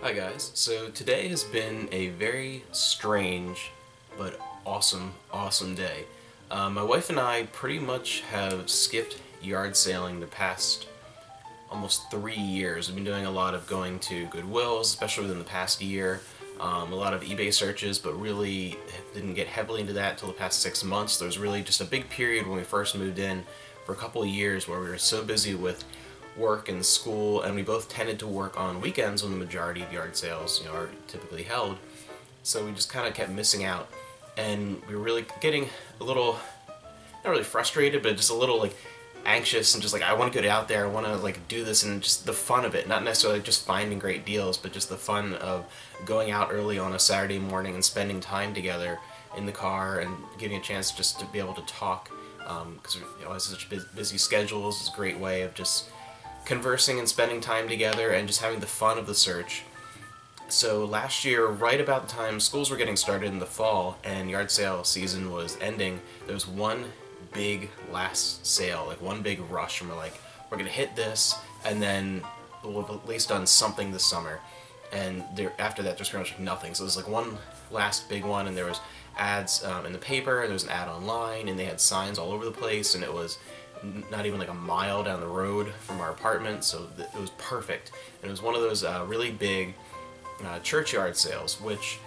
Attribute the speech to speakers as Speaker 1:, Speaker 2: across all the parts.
Speaker 1: Hi guys, so today has been a very strange but awesome day. My wife and I pretty much have skipped yard sailing the past almost 3 years. We've been doing a lot of going to Goodwills, especially within the past year, a lot of eBay searches, but really didn't get heavily into that until the past 6 months. There was really just a big period when we first moved in for a couple of years where we were so busy with work and school, and we both tended to work on weekends when the majority of yard sales, are typically held. So we just kind of kept missing out, and we were really getting a little, not really frustrated, but just a little anxious and just I want to get out there, I want to do this, and just the fun of it, not necessarily just finding great deals, but just the fun of going out early on a Saturday morning and spending time together in the car and getting a chance just to be able to talk, because we have such busy schedules. It's a great way of just conversing and spending time together and just having the fun of the search. So last year, right about the time schools were getting started in the fall and yard sale season was ending, there was one big last sale, one big rush, and we're gonna hit this, and then we'll have at least done something this summer. And after that, there's pretty much nothing. So it was one last big one, and there was ads in the paper, and there was an ad online, and they had signs all over the place, and it was not even a mile down the road from our apartment, so it was perfect. And it was one of those really big churchyard sales, which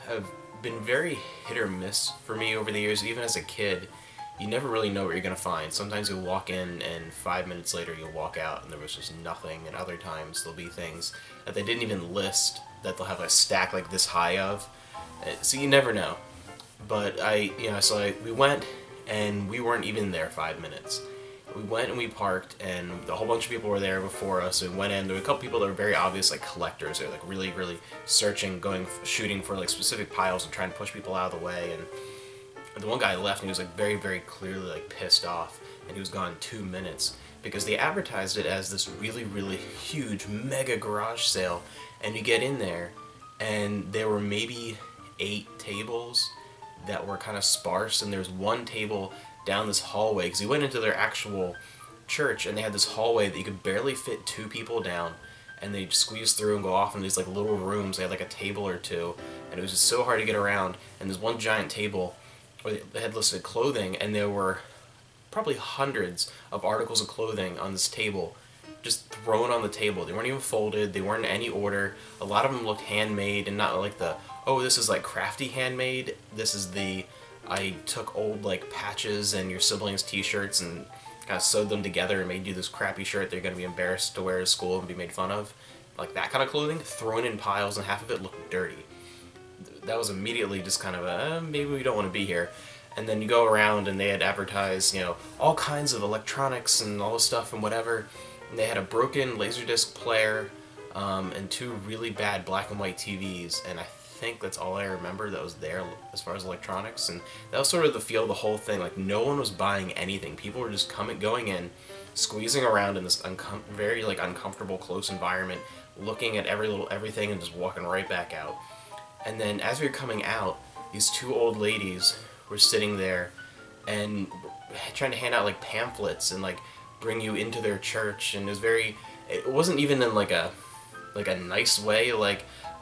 Speaker 1: have been very hit or miss for me over the years. Even as a kid, you never really know what you're going to find. Sometimes you'll walk in and 5 minutes later you'll walk out and there was just nothing, and other times there'll be things that they didn't even list that they'll have a stack this high of. So you never know. But we went, and we weren't even there 5 minutes. We went and we parked, and a whole bunch of people were there before us. We went in. There were a couple people that were very obvious, collectors. They were really, really searching, shooting for specific piles and trying to push people out of the way. And the one guy left, and he was very, very clearly pissed off, and he was gone 2 minutes because they advertised it as this really, really huge mega garage sale. And you get in there, and there were maybe 8 tables that were kind of sparse, and there's one table down this hallway, because he went into their actual church, and they had this hallway that you could barely fit 2 people down, and they squeeze through and go off in these little rooms. They had a table or two, and it was just so hard to get around. And there's one giant table where they had listed clothing, and there were probably hundreds of articles of clothing on this table, just thrown on the table. They weren't even folded, they weren't in any order. A lot of them looked handmade, and not oh, this is crafty handmade. This is I took old patches and your siblings' t-shirts and kind of sewed them together and made you this crappy shirt they're going to be embarrassed to wear to school and be made fun of. That kind of clothing, thrown in piles, and half of it looked dirty. That was immediately just kind of maybe we don't want to be here. And then you go around, and they had advertised, all kinds of electronics and all this stuff and whatever. And they had a broken Laserdisc player, and 2 really bad black and white TVs, and I think that's all I remember that was there as far as electronics. And that was sort of the feel of the whole thing. No one was buying anything. People were just going in, squeezing around in this very uncomfortable, close environment, looking at everything, and just walking right back out. And then as we were coming out, these 2 old ladies were sitting there and trying to hand out pamphlets and bring you into their church. And it wasn't even in a nice way,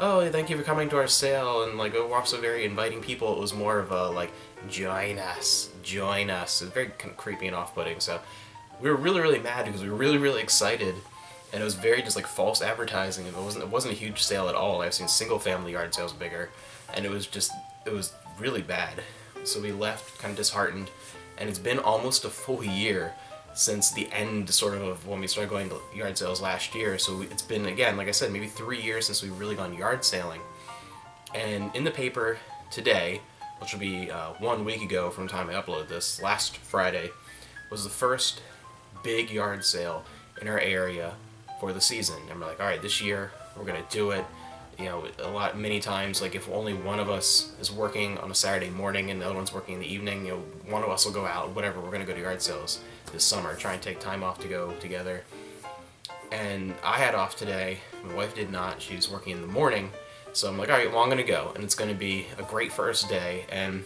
Speaker 1: oh, thank you for coming to our sale, and we're also very inviting people. It was more of a join us. It was very kind of creepy and off-putting. So we were really, really mad because we were really, really excited, and it was very just false advertising. It wasn't a huge sale at all. I've seen single-family yard sales bigger, and it was really bad. So we left kind of disheartened, and it's been almost a full year since the end sort of when we started going to yard sales last year. So it's been, again, like I said, maybe 3 years since we've really gone yard sailing. And in the paper today, which will be 1 week ago from the time I uploaded this, last Friday, was the first big yard sale in our area for the season. And we're alright, this year we're going to do it. Many times, if only one of us is working on a Saturday morning and the other one's working in the evening, one of us will go out, whatever, we're going to go to yard sales this summer, try and take time off to go together. And I had off today, my wife did not, she's working in the morning, so I'm alright, well, I'm going to go, and it's going to be a great first day. And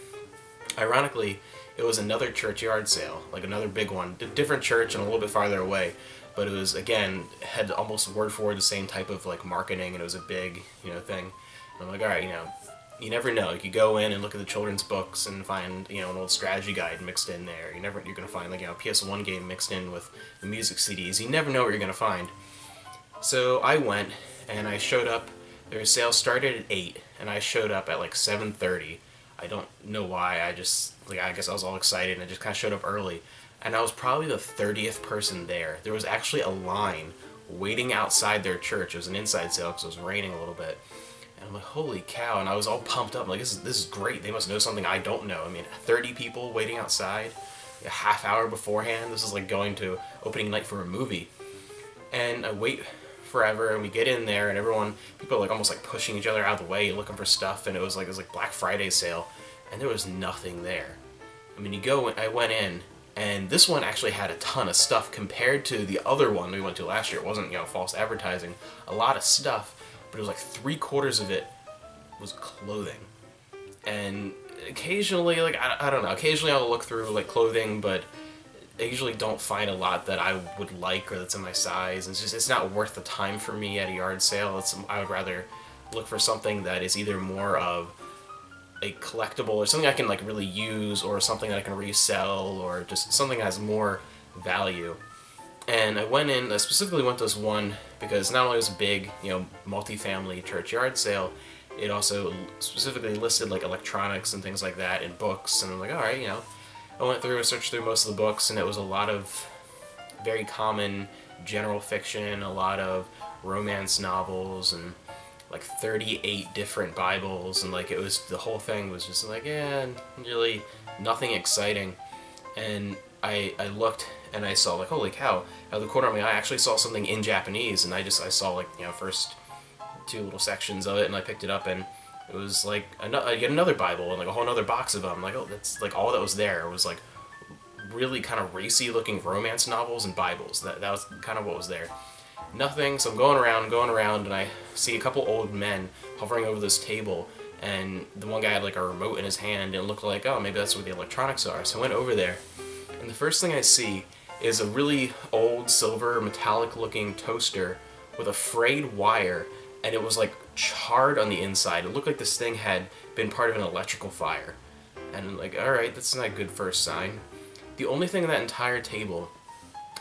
Speaker 1: ironically, it was another church yard sale, another big one, different church and a little bit farther away, but it was, again, had almost word for word the same type of like marketing, and it was a big, thing. And I'm like, all right, you never know. You could go in and look at the children's books and find, an old strategy guide mixed in there. You're gonna find like, a PS1 game mixed in with the music CDs. You never know what you're gonna find. So I went and I showed up. Their sale started at 8, and I showed up at like 7:30. I don't know why. I guess I was all excited and I just kind of showed up early. And I was probably the 30th person there. There was actually a line waiting outside their church. It was an inside sale because it was raining a little bit. And I'm like, holy cow. And I was all pumped up. I'm like, this is great. They must know something I don't know. I mean, 30 people waiting outside a half hour beforehand. This is like going to opening night for a movie. And I wait forever, and we get in there, and people are like almost like pushing each other out of the way looking for stuff. And it was like Black Friday sale, and there was nothing there. I mean, I went in, and this one actually had a ton of stuff compared to the other one we went to last year. It wasn't, false advertising. A lot of stuff, but it was like 3/4 of it was clothing. And occasionally, like, I don't know, occasionally I'll look through like clothing, but I usually don't find a lot that I would like or that's in my size. It's not worth the time for me at a yard sale. I would rather look for something that is either more of a collectible or something I can like really use, or something that I can resell, or just something that has more value. And I specifically went to this one because not only was it a big, multi-family church yard sale, it also specifically listed like electronics and things like that and books. And I'm like, all right, I went through and searched through most of the books, and it was a lot of very common general fiction, a lot of romance novels, and like 38 different Bibles, and like the whole thing was just like, really nothing exciting. And I looked and I saw like, holy cow, out of the corner of my eye I actually saw something in Japanese, and I saw like, first 2 little sections of it, and I picked it up, and it was like yet another Bible and like a whole other box of them. Like, oh, that's like all that was there. It was like really kind of racy looking romance novels and Bibles. That was kind of what was there. Nothing. So I'm going around, and I see a couple old men hovering over this table, and the one guy had like a remote in his hand, and it looked like, oh, maybe that's where the electronics are. So I went over there, and the first thing I see is a really old silver metallic looking toaster with a frayed wire, and it was like charred on the inside. It looked like this thing had been part of an electrical fire. And I'm like, alright, that's not a good first sign. The only thing on that entire table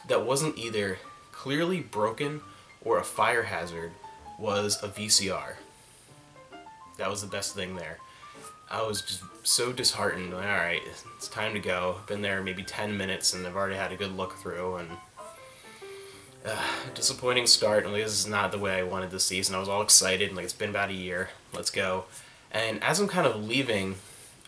Speaker 1: that wasn't either clearly broken or a fire hazard was a VCR. That was the best thing there. I was just so disheartened. Like, alright, it's time to go. I've been there maybe 10 minutes and I've already had a good look through, and disappointing start. Like, this is not the way I wanted this season. I was all excited, and like, it's been about a year. Let's go. And as I'm kind of leaving,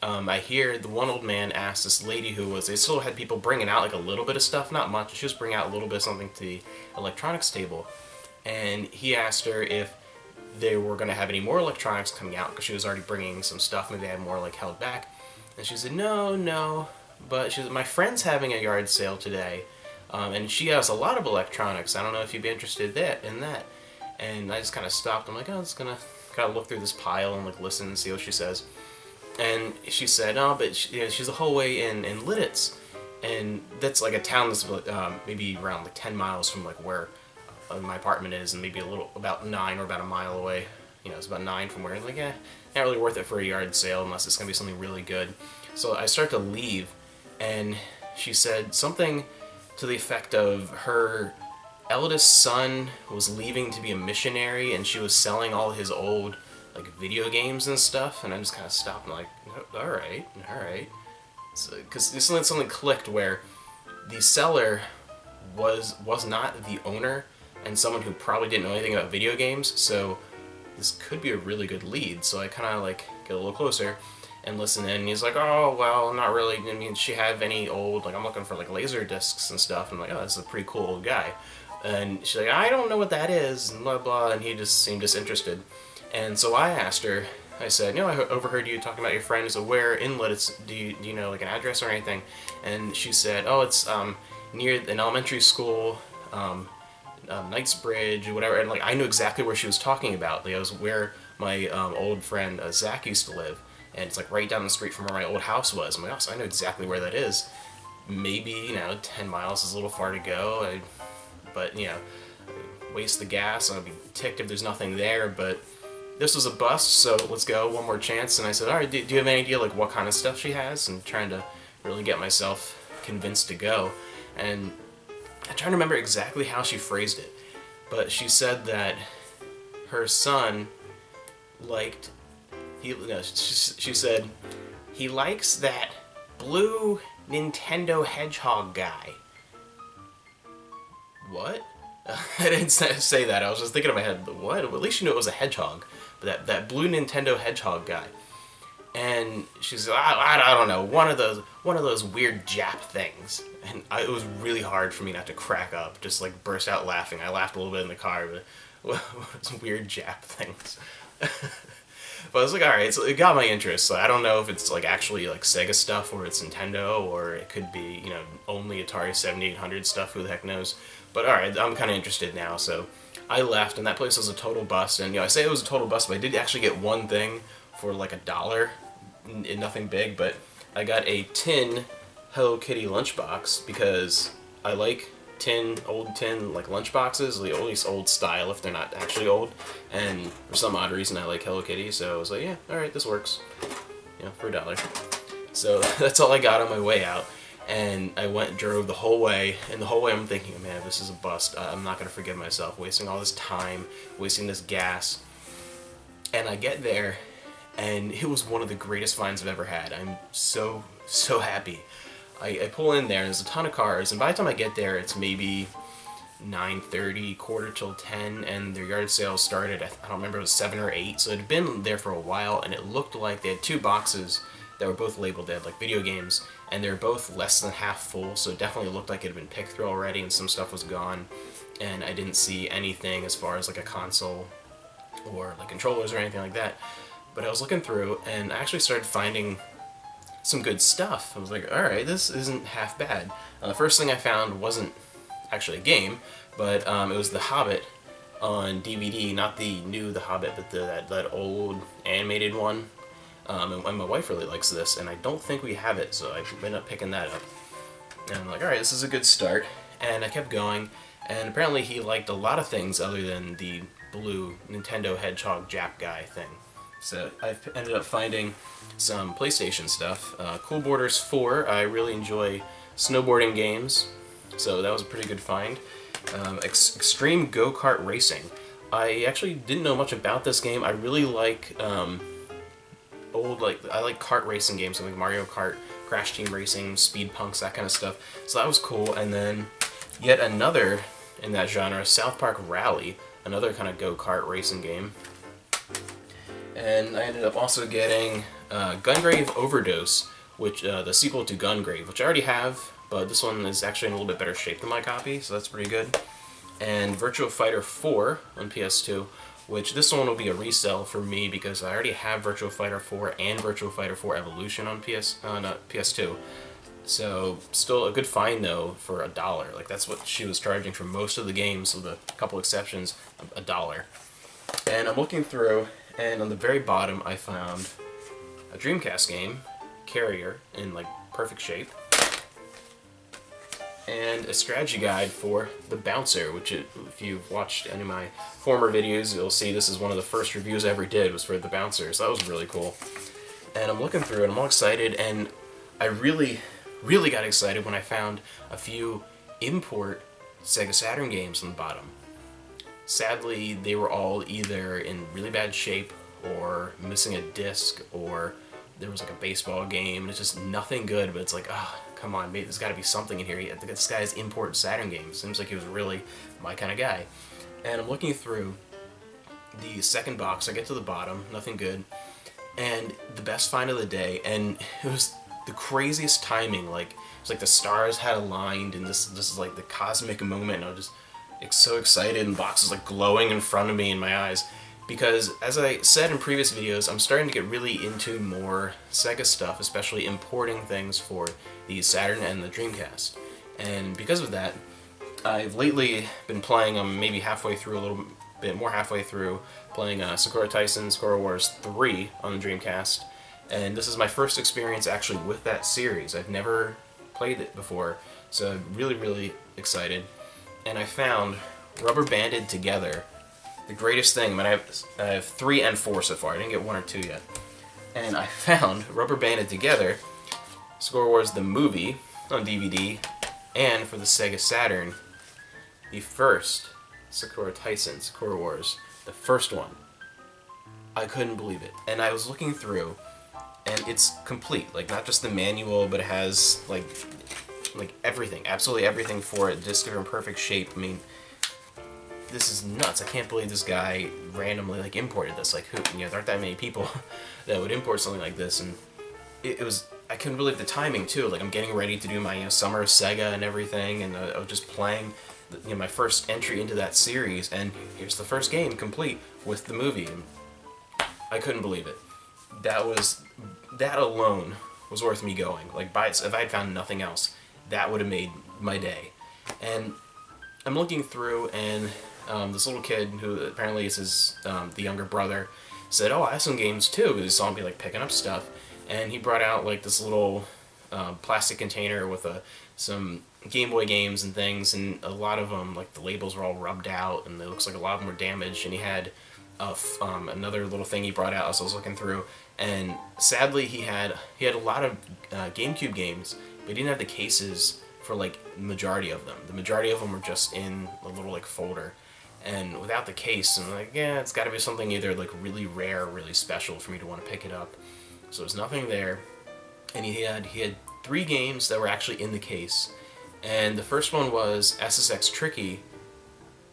Speaker 1: I hear the one old man ask this lady they still had people bringing out like a little bit of stuff, not much. She was bringing out a little bit of something to the electronics table. And he asked her if they were going to have any more electronics coming out, because she was already bringing some stuff. Maybe they had more like held back. And she said, no. But she said, my friend's having a yard sale today. And she has a lot of electronics. I don't know if you'd be interested in that. And I just kind of stopped. I'm like, I'm just going to kind of look through this pile and like listen and see what she says. And she said, no, but she's the whole way in Lidditz. And that's like a town that's maybe around like 10 miles from like where my apartment is, and maybe about 9 or about a mile away. It's about 9 from where. Like, not really worth it for a yard sale unless it's going to be something really good. So I start to leave, and she said something to the effect of her eldest son was leaving to be a missionary, and she was selling all his old like video games and stuff. And I just kind of stopped and like, all right. So, because something clicked where the seller was not the owner and someone who probably didn't know anything about video games. So this could be a really good lead. So I kind of like get a little closer and listen in. And he's like, oh, well, not really. I mean, does she have any old, like, I'm looking for like laser discs and stuff. And I'm like, oh, this is a pretty cool old guy. And she's like, I don't know what that is, and blah, blah. And he just seemed disinterested. And so I asked her, I said, I overheard you talking about your friend. So where in Lidditz, do you know like an address or anything? And she said, oh, it's near an elementary school, Knightsbridge, or whatever. And like, I knew exactly where she was talking about. Like, it was where my old friend Zach used to live. And it's like right down the street from where my old house was. I'm like, oh, so I know exactly where that is. Maybe, 10 miles is a little far to go. but you know, waste the gas, I'll be ticked if there's nothing there, but this was a bust, so let's go, one more chance. And I said, alright, do you have any idea like what kind of stuff she has? And trying to really get myself convinced to go. And I'm trying to remember exactly how she phrased it, but she said that her son liked, she said, he likes that blue Nintendo Hedgehog guy. What? I didn't say that. I was just thinking in my head, what? Well, at least you knew it was a hedgehog. But that blue Nintendo Hedgehog guy. And she said, I don't know, one of those weird Jap things. And it was really hard for me not to crack up, just like burst out laughing. I laughed a little bit in the car, but what's weird Jap things? But I was like, alright, so it got my interest. So I don't know if it's like actually like Sega stuff or it's Nintendo, or it could be, you know, only Atari 7800 stuff, who the heck knows. But alright, I'm kind of interested now, so I left, and that place was a total bust. And you know, I say it was a total bust, but I did actually get one thing for like $1, nothing big, but I got a tin Hello Kitty lunchbox because I like old tin like lunchboxes, at least old style if they're not actually old. And for some odd reason, I like Hello Kitty, so I was like, yeah, alright, this works. You know, for $1. So that's all I got on my way out. And I drove the whole way, and the whole way I'm thinking, man, this is a bust. I'm not going to forgive myself, wasting all this time, wasting this gas. And I get there, and it was one of the greatest finds I've ever had. I'm so happy. I pull in there, and there's a ton of cars, and by the time I get there, it's maybe 9:30, quarter till 10, and their yard sale started, I don't remember, it was 7 or 8, so it had been there for a while, and it looked like they had 2 boxes that were both labeled. They had like video games, and they were both less than half full, so it definitely looked like it had been picked through already, and some stuff was gone, and I didn't see anything as far as like a console or like controllers or anything like that. But I was looking through, and I actually started finding some good stuff. I was like, alright, this isn't half bad. The first thing I found wasn't actually a game, but it was The Hobbit on DVD, not the new The Hobbit, but that old animated one. And my wife really likes this, and I don't think we have it, so I ended up picking that up. And I'm like, alright, this is a good start. And I kept going, and apparently he liked a lot of things other than the blue Nintendo Hedgehog Jap guy thing. So I ended up finding some PlayStation stuff. Cool Borders 4, I really enjoy snowboarding games, so that was a pretty good find. Extreme Go-Kart Racing. I actually didn't know much about this game. I really like I like kart racing games, so like Mario Kart, Crash Team Racing, Speed Punks, that kind of stuff. So that was cool. And then yet another in that genre, South Park Rally, another kind of go-kart racing game. And I ended up also getting Gungrave Overdose, which the sequel to Gungrave, which I already have, but this one is actually in a little bit better shape than my copy, so that's pretty good. And Virtua Fighter 4 on PS2, which this one will be a resell for me because I already have Virtua Fighter 4 and Virtua Fighter 4 Evolution on PS2. So still a good find though for $1. Like that's what she was charging for most of the games, with a couple exceptions, $1. And I'm looking through, and on the very bottom I found a Dreamcast game, Carrier, in like perfect shape, and a strategy guide for The Bouncer, which if you've watched any of my former videos, you'll see this is one of the first reviews I ever did was for The Bouncer, so that was really cool. And I'm looking through it, I'm all excited, and I really got excited when I found a few import Sega Saturn games on the bottom. Sadly, they were all either in really bad shape, or missing a disc, or there was like a baseball game. It's just nothing good, but it's like, ah, oh, come on, maybe there's got to be something in here. This guy's import Saturn games. Seems like he was really my kind of guy. And I'm looking through the second box. I get to the bottom, nothing good, and the best find of the day. And it was the craziest timing. Like it's like the stars had aligned, and this is like the cosmic moment. And I was just so excited, and the box was like glowing in front of me in my eyes. Because, as I said in previous videos, I'm starting to get really into more Sega stuff, especially importing things for the Saturn and the Dreamcast. And because of that, I've lately been playing, maybe halfway through, a little bit more halfway through, playing Sakura Taisen Sakura Wars 3 on the Dreamcast. And this is my first experience actually with that series. I've never played it before, so I'm really excited. and I found rubber banded together the greatest thing. I mean, I have 3 and 4 so far. I didn't get 1 or 2 yet. And I found rubber banded together Star Wars the movie on DVD, and for the Sega Saturn, the first Sakura Tyson Sakura Wars, the first one. I couldn't believe it. And I was looking through, and it's complete. Like, not just the manual, but it has like everything, absolutely everything for it. Discs are in perfect shape. I mean, this is nuts. I can't believe this guy randomly like imported this. Like, who? You know, there aren't that many people that would import something like this, and it was. I couldn't believe the timing too. Like, I'm getting ready to do my summer of Sega and everything, and I was just playing my first entry into that series, and here's the first game complete with the movie. And I couldn't believe it. That alone was worth me going. Like, if I had found nothing else, that would have made my day. And I'm looking through, and this little kid, who apparently is the younger brother, said, "Oh, I have some games too," because he saw me like picking up stuff. And he brought out like this little plastic container with some Game Boy games and things, and a lot of them, like the labels were all rubbed out, and it looks like a lot of them were damaged. And he had another little thing he brought out as I was looking through, and sadly he had a lot of GameCube games, but he didn't have the cases for like the majority of them. The majority of them were just in a little like folder, and without the case, I'm like, yeah, it's got to be something either like really rare, really special for me to want to pick it up. So there's nothing there, and he had 3 games that were actually in the case, and the first one was SSX Tricky,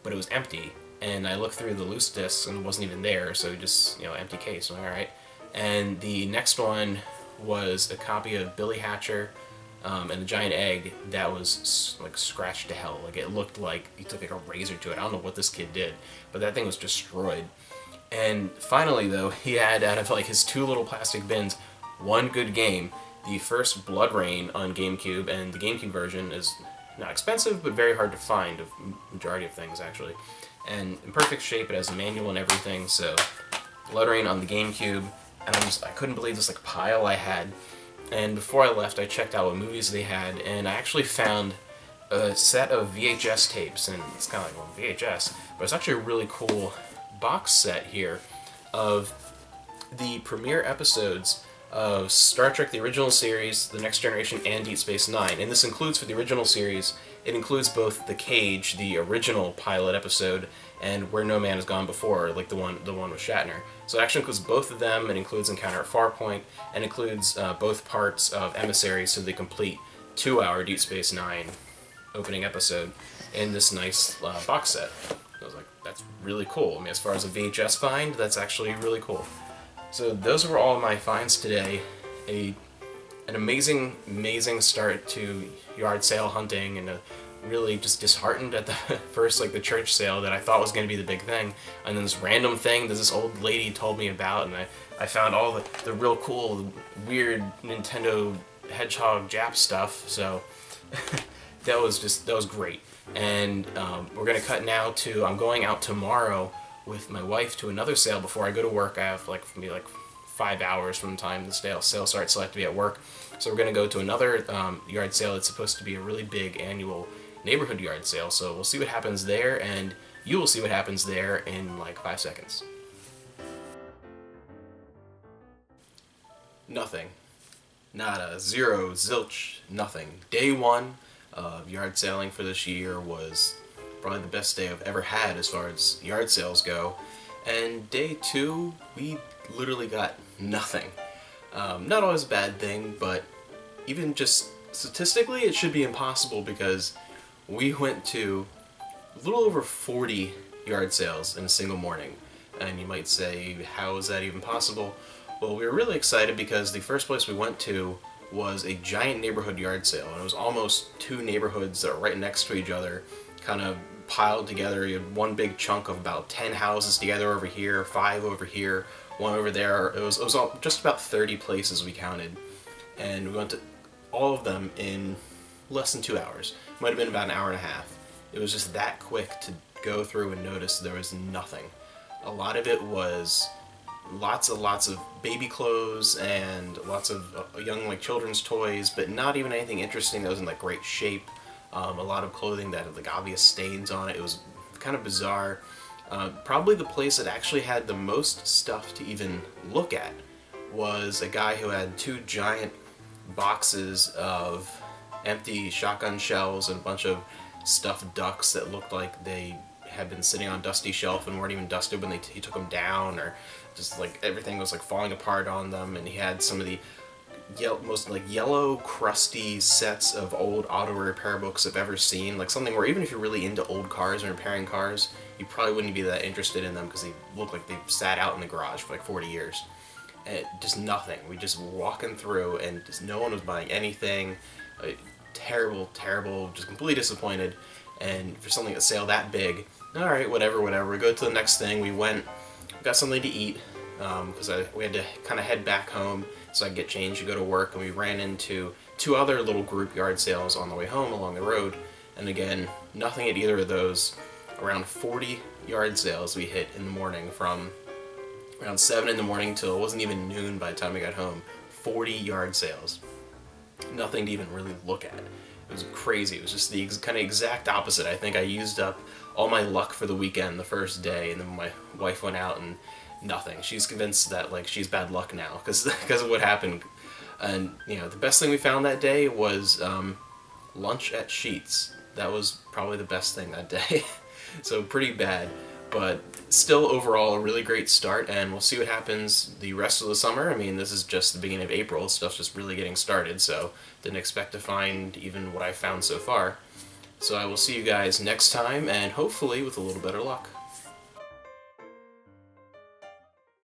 Speaker 1: but it was empty. And I looked through the loose discs and it wasn't even there, so just empty case. I'm like, all right. And the next one was a copy of Billy Hatcher and the Giant Egg that was like scratched to hell. Like, it looked like he took like a razor to it. I don't know what this kid did, but that thing was destroyed. And finally, though, he had out of like his 2 little plastic bins, 1 good game, the first Blood Rain on GameCube, and the GameCube version is not expensive, but very hard to find, of majority of things actually. And in perfect shape, it has a manual and everything. So Blood Rain on the GameCube, and I couldn't believe this like pile I had. And before I left, I checked out what movies they had, and I actually found a set of VHS tapes, and it's kind of like, well, VHS, but it's actually a really cool box set here of the premiere episodes of Star Trek the original series, The Next Generation, and Deep Space Nine. And this includes, for the original series, it includes both The Cage, the original pilot episode, and Where No Man Has Gone Before, like the one with Shatner. So it actually includes both of them. It includes Encounter at Farpoint, and includes both parts of Emissary, so the complete 2-hour Deep Space Nine opening episode in this nice box set. I was like, that's really cool. I mean, as far as a VHS find, that's actually really cool. So those were all of my finds today. An amazing, amazing start to yard sale hunting, and really just disheartened at the first, like, the church sale that I thought was going to be the big thing. And then this random thing that this old lady told me about, and I found all the real cool, weird Nintendo Hedgehog Jap stuff. So that was great. And we're going to cut now to, I'm going out tomorrow with my wife to another sale before I go to work. I have maybe 5 hours from the time the sale starts, so I have to be at work. So we're going to go to another yard sale. It's supposed to be a really big annual neighborhood yard sale. So we'll see what happens there, and you will see what happens there in like 5 seconds. Nothing. Nada. Zero. Zilch. Nothing. Day 1 of yard selling for this year was probably the best day I've ever had as far as yard sales go. And day 2, we literally got nothing. Not always a bad thing, but even just statistically, it should be impossible, because we went to a little over 40 yard sales in a single morning. And you might say, how is that even possible? Well, we were really excited because the first place we went to was a giant neighborhood yard sale, and it was almost 2 neighborhoods that were right next to each other, kind of piled together. You had one big chunk of about 10 houses together over here, 5 over here, 1 over there. It was all, just about 30 places we counted, and we went to all of them in less than 2 hours. It might have been about an hour and a half. It was just that quick to go through and notice there was nothing. A lot of it was lots of baby clothes and lots of young children's toys, but not even anything interesting that was in great shape. A lot of clothing that had like obvious stains on it. It was kind of bizarre. Probably the place that actually had the most stuff to even look at was a guy who had two giant boxes of empty shotgun shells and a bunch of stuffed ducks that looked like they had been sitting on a dusty shelf and weren't even dusted when he took them down, or just like everything was like falling apart on them. And he had some of the most like yellow crusty sets of old auto repair books I've ever seen, like something where even if you're really into old cars and repairing cars, you probably wouldn't be that interested in them because they look like they've sat out in the garage for like 40 years. And just nothing. We just walking through and just no one was buying anything. Terrible, terrible, just completely disappointed. And for something that sale that big, all right, whatever. We go to the next thing. We got something to eat because we had to kind of head back home so I could get changed to go to work. And we ran into two other little group yard sales on the way home along the road. And again, nothing at either of those. Around 40 yard sales we hit in the morning, from around 7 in the morning till it wasn't even noon by the time we got home. 40 yard sales. Nothing to even really look at. It was crazy. It was just the kind of exact opposite. I think I used up all my luck for the weekend the first day, and then my wife went out and nothing. She's convinced that like she's bad luck now because of what happened. And the best thing we found that day was lunch at Sheets. That was probably the best thing that day. So pretty bad, but still overall a really great start, and we'll see what happens the rest of the summer. I mean, this is just the beginning of April. Stuff's just really getting started, so didn't expect to find even what I found so far. So I will see you guys next time, and hopefully with a little better luck.